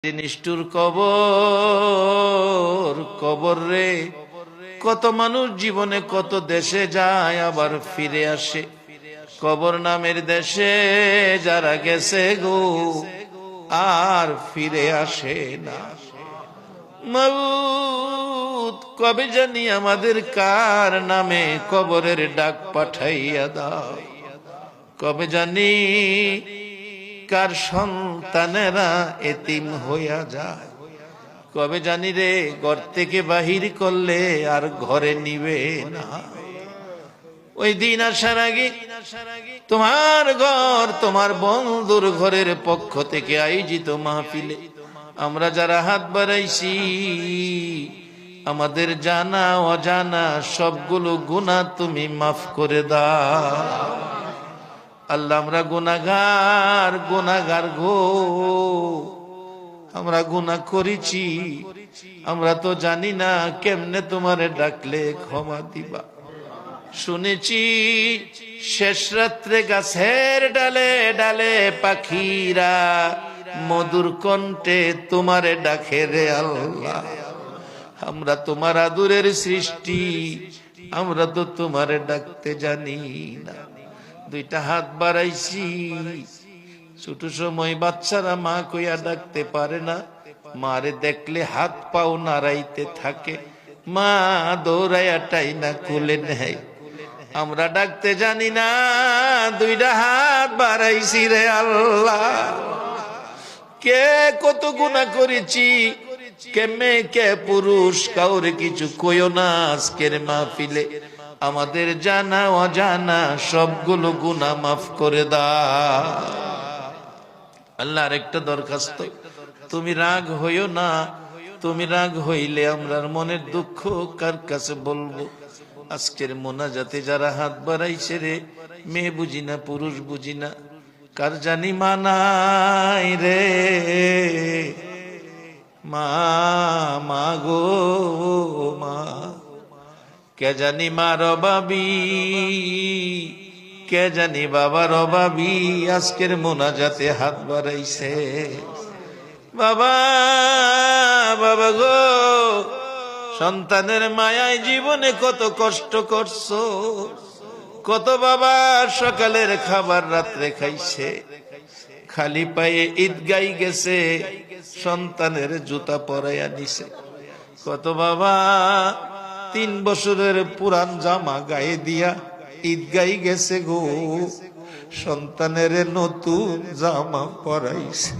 নিষ্ঠুর কবর, কবর রে। কত মানুষ জীবনে কত দেশে যায় আবার ফিরে আসে, কবর নামের দেশে যারা গেছে গো আর ফিরে আসে না। মাবুদ, কবে জানি আমাদের কার নামে কবরের ডাক পাঠাইয়া দাও, কবে জানি কার সন্তানেরা এতিম হইয়া যায়, কবে জানি রে ঘর থেকে বাহির করলে আর ঘরে নিবে না। ওই দিন আসার আগে তোমার ঘর, তোমার বন্ধুর ঘরের পক্ষ থেকে আয়োজিত মাহফিলে আমরা যারা হাত বাড়াইছি, আমাদের জানা অজানা সবগুলো গুনাহ তুমি মাফ করে দাও। আল্লাহ, আমরা গুনাহগার, গুনাহগার গো, আমরা গুনাহ করেছি, আমরা তো জানি না কেমনে তোমারে ডাকলে ক্ষমা দিবা। শুনেছি শেষ রাত্রে গাছের ডালে ডালে পাখিরা মধুর কণ্ঠে তোমারে ডাকে রে আল্লাহ। আমরা তোমার আদুরের সৃষ্টি, আমরা তো তোমারে ডাকতে জানি না। দুইটা হাত বাড়াইছি, ছোট সময় বাচ্চারা মা কইয়া ডাকতে পারে না, মারে দেখলে হাত পাও নাড়াইতে থাকে, মা দৌড়াইয়া টাইনা কোলে নেয়। আমরা ডাকতে জানি না, দুইটা হাত বাড়াইছি রে আল্লাহ। কে কত গুনাহ করেছি, কে মেয়ে কে পুরুষ, কাউরে কিছু কইও না। আজকের মাহফিলে আমাদের জানা অজানা সবগুলো গুনাহ মাফ করে দাও আল্লাহ। আরেকটা দরখাস্ত, তুমি রাগ হইও না, তুমি রাগ হইলে আমরার মনের দুঃখ কার কাছে বলবো। আজকের মোনাজাতে যারা হাত বাড়াইছে রে, মেয়ে বুঝি না পুরুষ বুঝি না, কার জানি মানাই রে মা, মা গো মা, কে জানি মার অভাবী, কে জানি বাবার অভাবী আজকের মোনাজাতে হাত বাড়াইছে। বাবা, বাবা গো, সন্তানের মায়ায় জীবনে কত কষ্ট করছো, কত বাবা সকালের খাবার রাত্রে খাইছে, খালি পায়ে ঈদগাই গেছে, সন্তানের জুতা পরাইয়া নিছে। কত বাবা 3 বছরের পুরান জামা গায়ে দিয়া ঈদগাই গেছে গো, সন্তানের নতুন জামা পরাইছে।